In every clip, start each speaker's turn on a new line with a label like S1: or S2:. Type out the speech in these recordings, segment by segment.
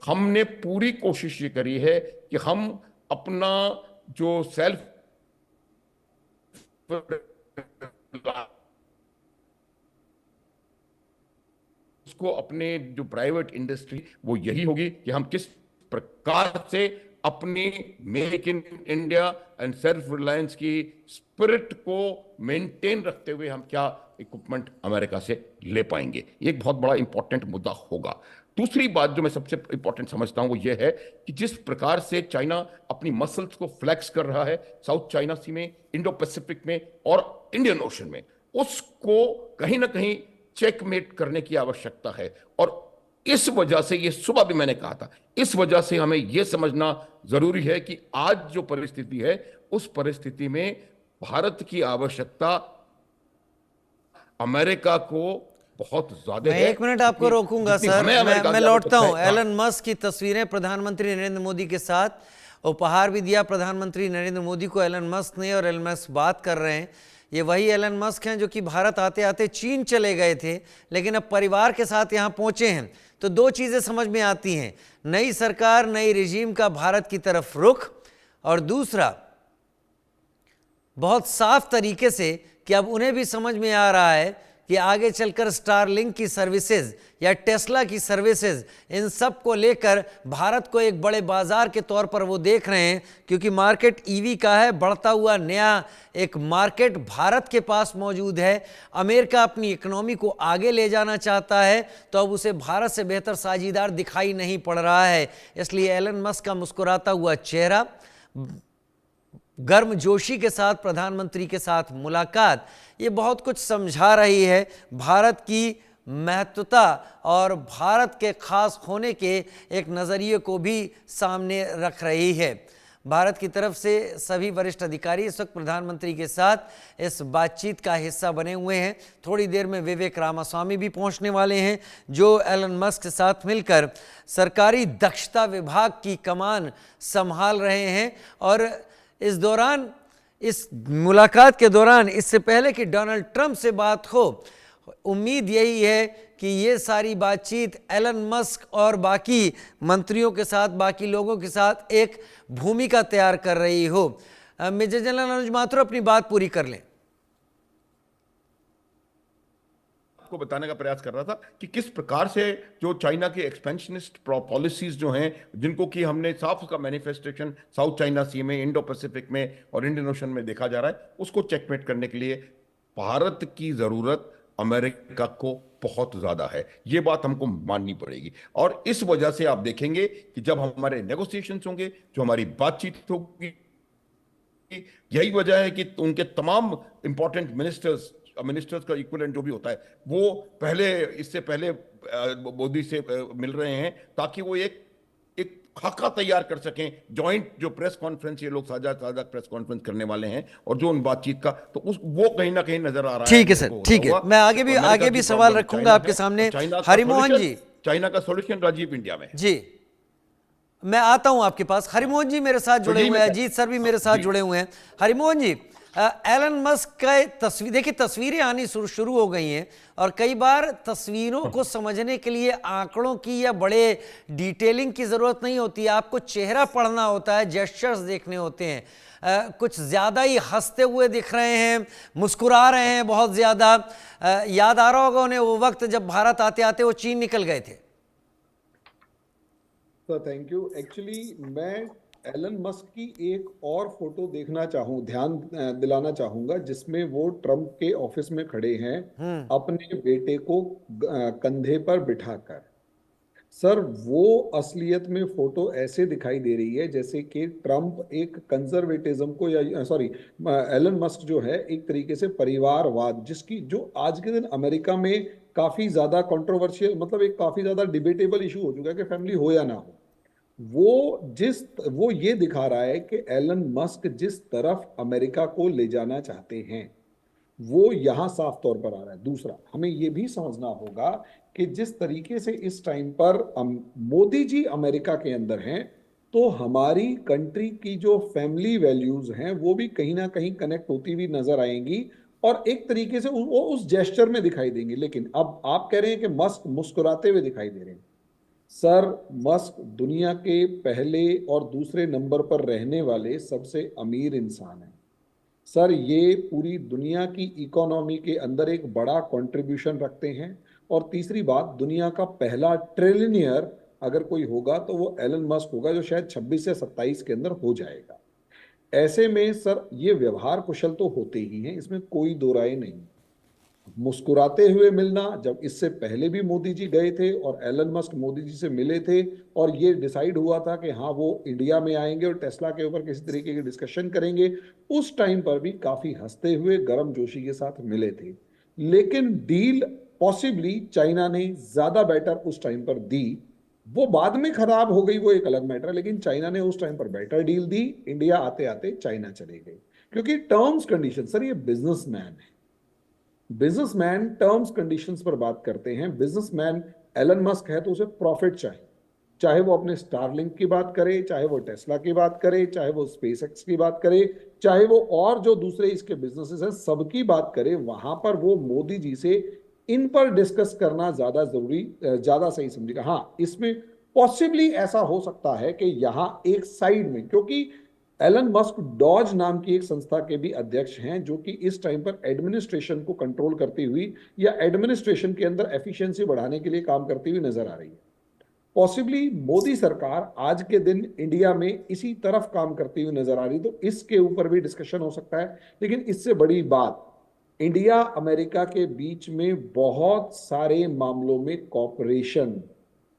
S1: हमने पूरी कोशिश ये करी है कि हम अपना जो सेल्फ उसको अपने जो प्राइवेट इंडस्ट्री वो यही होगी कि हम किस प्रकार से अपनी make in India and self reliance की स्पिरिट को मेंटेन रखते हुए हम क्या इक्विपमेंट अमेरिका से ले पाएंगे। ये एक बहुत बड़ा इंपॉर्टेंट मुद्दा होगा। दूसरी बात जो मैं सबसे इंपॉर्टेंट समझता हूं वो ये है कि जिस प्रकार से चाइना अपनी मसल्स को फ्लेक्स कर रहा है साउथ चाइना सी में, इंडो पैसिफिक में और इंडियन ओशन में, उसको कहीं ना कहीं चेकमेट करने की आवश्यकता है। और इस वजह से, ये सुबह भी मैंने कहा था, इस वजह से हमें यह समझना जरूरी है कि आज जो परिस्थिति है उस परिस्थिति में भारत की आवश्यकता अमेरिका को बहुत ज्यादा
S2: मैं
S1: है।
S2: 1 मिनट आपको रोकूंगा
S1: जितनी
S2: सर,
S1: हमें अमेरिका
S2: मैं
S1: की
S2: लौटता
S1: आवश्यकता
S2: हूं।
S1: है।
S2: एलन मस्क की तस्वीरें प्रधानमंत्री नरेंद्र मोदी के साथ, उपहार भी दिया प्रधानमंत्री नरेंद्र मोदी को एलन मस्क ने, और एलन मस्क बात कर रहे हैं। ये वही एलन मस्क हैं जो कि भारत आते आते चीन चले गए थे, लेकिन अब परिवार के साथ यहाँ पहुंचे हैं। तो दो चीजें समझ में आती हैं, नई सरकार, नई रिजीम का भारत की तरफ रुख, और दूसरा बहुत साफ तरीके से कि अब उन्हें भी समझ में आ रहा है कि आगे चलकर स्टारलिंक की सर्विसेज या टेस्ला की सर्विसेज, इन सब को लेकर भारत को एक बड़े बाजार के तौर पर वो देख रहे हैं, क्योंकि मार्केट ईवी का है, बढ़ता हुआ नया एक मार्केट भारत के पास मौजूद है। अमेरिका अपनी इकोनॉमी को आगे ले जाना चाहता है, तो अब उसे भारत से बेहतर साझीदार दिखाई नहीं पड़ रहा है। इसलिए एलन मस्क का मुस्कुराता हुआ चेहरा, गर्म जोशी के साथ प्रधानमंत्री के साथ मुलाकात, ये बहुत कुछ समझा रही है। भारत की महत्वता और भारत के खास होने के एक नज़रिए को भी सामने रख रही है। भारत की तरफ से सभी वरिष्ठ अधिकारी इस वक्त प्रधानमंत्री के साथ इस बातचीत का हिस्सा बने हुए हैं। थोड़ी देर में विवेक रामास्वामी भी पहुंचने वाले हैं, जो एलन मस्क के साथ मिलकर सरकारी दक्षता विभाग की कमान संभाल रहे हैं। और इस दौरान, इस मुलाकात के दौरान, इससे पहले कि डोनाल्ड ट्रंप से बात हो, उम्मीद यही है कि ये सारी बातचीत एलन मस्क और बाकी मंत्रियों के साथ, बाकी लोगों के साथ एक भूमिका तैयार कर रही हो। मेजर जनरल अनुज माथुर अपनी बात पूरी कर लें।
S1: को बताने का प्रयास कर रहा था कि किस प्रकार से जो चाइना के एक्सपेंशनिस्ट पॉलिसीज जो हैं, जिनको कि हमने साफ उसका मैनिफेस्टेशन साउथ चाइना सी में, इंडो पैसिफिक में और इंडियन ओशन में देखा जा रहा है, उसको चेकमेट करने के लिए भारत की जरूरत अमेरिका को बहुत ज्यादा है। यह बात हमको माननी पड़ेगी। और इस वजह से आप देखेंगे कि जब हमारे नेगोशिएशंस होंगे, जो हमारी बातचीत होगी, यही वजह है कि उनके तमाम इंपॉर्टेंट मिनिस्टर्स का इक्विवेलेंट जो भी होता है, वो इससे पहले मोदी से मिल रहे हैं, ताकि वो एक खाका तैयार कर सकें। जॉइंट जो प्रेस कॉन्फ्रेंस ये लोग साझा प्रेस कॉन्फ्रेंस करने वाले हैं, और जो उन बातचीत का, तो वो कहीं ना कहीं नजर आ रहा है।
S2: ठीक है सर, ठीक है। मैं आगे भी सवाल रखूंगा आपके सामने। हरिमोहन जी,
S1: चाइना का सॉल्यूशन राजीव इंडिया में
S2: जी, मैं आता हूं आपके पास। हरिमोहन जी मेरे साथ जुड़े हुए हैं, अजीत सर भी मेरे साथ जुड़े हुए हैं। हरिमोहन जी, एलन मस्क का तस्वीर देखिए, तस्वीरें आनी शुरू हो गई हैं, और कई बार तस्वीरों को समझने के लिए आंकड़ों की या बड़े डिटेलिंग की जरूरत नहीं होती, आपको चेहरा पढ़ना होता है, जेस्चर्स देखने होते हैं। कुछ ज्यादा ही हंसते हुए दिख रहे हैं, मुस्कुरा रहे हैं बहुत ज्यादा। याद आ रहा होगा उन्हें वो वक्त जब भारत आते आते वो चीन निकल गए थे।
S3: तो थैंक यू। एक्चुअली मैं एलन मस्क की एक और फोटो ध्यान दिलाना चाहूंगा, जिसमें वो ट्रम्प के ऑफिस में खड़े हैं अपने बेटे को कंधे पर बिठाकर। सर, वो असलियत में फोटो ऐसे दिखाई दे रही है जैसे कि ट्रम्प एक कंजर्वेटिज्म को, या सॉरी, एलन मस्क जो है एक तरीके से परिवारवाद, जिसकी जो आज के दिन अमेरिका में काफी ज्यादा कंट्रोवर्शियल, मतलब एक काफी ज्यादा डिबेटेबल इशू हो चुका है कि फैमिली हो या ना हो, वो ये दिखा रहा है कि एलन मस्क जिस तरफ अमेरिका को ले जाना चाहते हैं वो यहां साफ तौर पर आ रहा है। दूसरा, हमें ये भी समझना होगा कि जिस तरीके से इस टाइम पर मोदी जी अमेरिका के अंदर हैं, तो हमारी कंट्री की जो फैमिली वैल्यूज हैं वो भी कहीं ना कहीं कनेक्ट होती हुई नजर आएंगी, और एक तरीके से वो उस जेस्चर में दिखाई देंगे। लेकिन अब आप कह रहे हैं कि मस्क मुस्कुराते हुए दिखाई दे रहे हैं। सर, मस्क दुनिया के पहले और दूसरे नंबर पर रहने वाले सबसे अमीर इंसान हैं। सर, ये पूरी दुनिया की इकोनॉमी के अंदर एक बड़ा कंट्रीब्यूशन रखते हैं। और तीसरी बात, दुनिया का पहला ट्रिलियनियर अगर कोई होगा तो वो एलन मस्क होगा, जो शायद 26 या 27 के अंदर हो जाएगा। ऐसे में सर, ये व्यवहार कुशल तो होते ही हैं, इसमें कोई दो राय नहीं। मुस्कुराते हुए मिलना, जब इससे पहले भी मोदी जी गए थे और एलन मस्क मोदी जी से मिले थे और ये डिसाइड हुआ था कि हाँ वो इंडिया में आएंगे और टेस्ला के ऊपर किसी तरीके की डिस्कशन करेंगे, उस टाइम पर भी काफी हंसते हुए गर्मजोशी के साथ मिले थे। लेकिन डील पॉसिबली चाइना ने ज्यादा बेटर उस टाइम पर दी। वो बाद में खराब हो गई, वो एक अलग मैटर है, लेकिन चाइना ने उस टाइम पर बेटर डील दी। इंडिया आते आते चाइना चले गए, क्योंकि टर्म्स कंडीशन, सर ये बिजनेसमैन है, बिजनेसमैन टर्म्स कंडीशंस पर बात करते हैं। बिजनेसमैन एलन मस्क है तो उसे प्रॉफिट चाहिए, चाहे वो अपने स्टारलिंक की बात करे, चाहे वो टेस्ला की बात करे, चाहे वो स्पेसएक्स की बात करे, चाहे वो और जो दूसरे इसके बिजनेसेस हैं सबकी बात करे, वहां पर वो मोदी जी से इन पर डिस्कस करना ज्यादा जरूरी, ज्यादा सही समझेगा। हाँ, इसमें पॉसिबली ऐसा हो सकता है कि यहां एक साइड में, क्योंकि एलन मस्क डॉज नाम की एक संस्था के भी अध्यक्ष हैं, जो कि इस टाइम पर एडमिनिस्ट्रेशन को कंट्रोल करती हुई या एडमिनिस्ट्रेशन के अंदर एफिशिएंसी बढ़ाने के लिए काम करती हुई नजर आ रही है। पॉसिबली मोदी सरकार आज के दिन इंडिया में इसी तरफ काम करती हुई नजर आ रही, तो इसके ऊपर भी डिस्कशन हो सकता है। लेकिन इससे बड़ी बात, इंडिया अमेरिका के बीच में बहुत सारे मामलों में कॉपरेशन,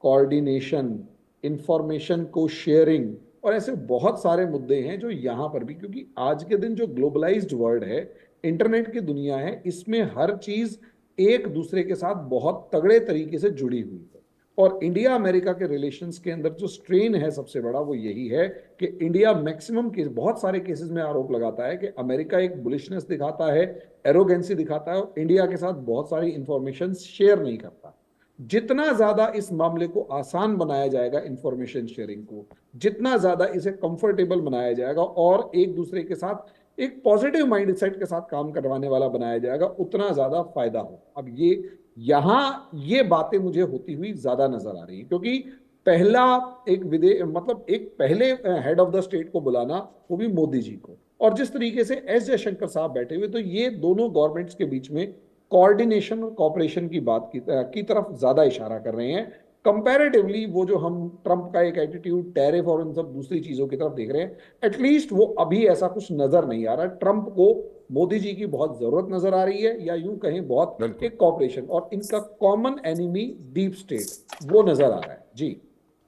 S3: कोऑर्डिनेशन, इंफॉर्मेशन को शेयरिंग और ऐसे बहुत सारे मुद्दे हैं जो यहां पर भी, क्योंकि आज के दिन जो ग्लोबलाइज्ड वर्ल्ड है, इंटरनेट की दुनिया है, इसमें हर चीज एक दूसरे के साथ बहुत तगड़े तरीके से जुड़ी हुई है। और इंडिया अमेरिका के रिलेशंस के अंदर जो स्ट्रेन है सबसे बड़ा, वो यही है कि इंडिया मैक्सिमम केस, बहुत सारे केसेस में आरोप लगाता है कि अमेरिका एक बुलिशनेस दिखाता है, एरोगेंसी दिखाता है और इंडिया के साथ बहुत सारी इंफॉर्मेशन शेयर नहीं करता। जितना ज्यादा इस मामले को आसान बनाया जाएगा, इंफॉर्मेशन शेयरिंग को जितना ज्यादा इसे कंफर्टेबल बनाया जाएगा और एक दूसरे के साथ एक पॉजिटिव माइंडसेट के साथ काम करवाने वाला बनाया जाएगा, उतना ज्यादा फायदा हो। अब ये बातें मुझे होती हुई ज्यादा नजर आ रही है, क्योंकि पहला एक मतलब एक पहले हेड ऑफ द स्टेट को बुलाना, वो भी मोदी जी को, और जिस तरीके से एस जयशंकर साहब बैठे हुए, तो ये दोनों गवर्नमेंट्स के बीच में कोऑर्डिनेशन और कॉपरेशन की बात की तरफ ज्यादा इशारा कर रहे हैं। कंपैरेटिवली वो जो हम ट्रंप का एक एटीट्यूड, टैरिफ और इन सब दूसरी चीजों की तरफ देख रहे हैं, एटलीस्ट वो अभी ऐसा कुछ नजर नहीं आ रहा। ट्रंप को मोदी जी की बहुत जरूरत नजर आ रही है, या यूं कहें बहुत
S1: बिल्कुल।
S3: एक कॉपरेशन, और इनका कॉमन एनिमी डीप स्टेट वो नजर आ रहा है। जी।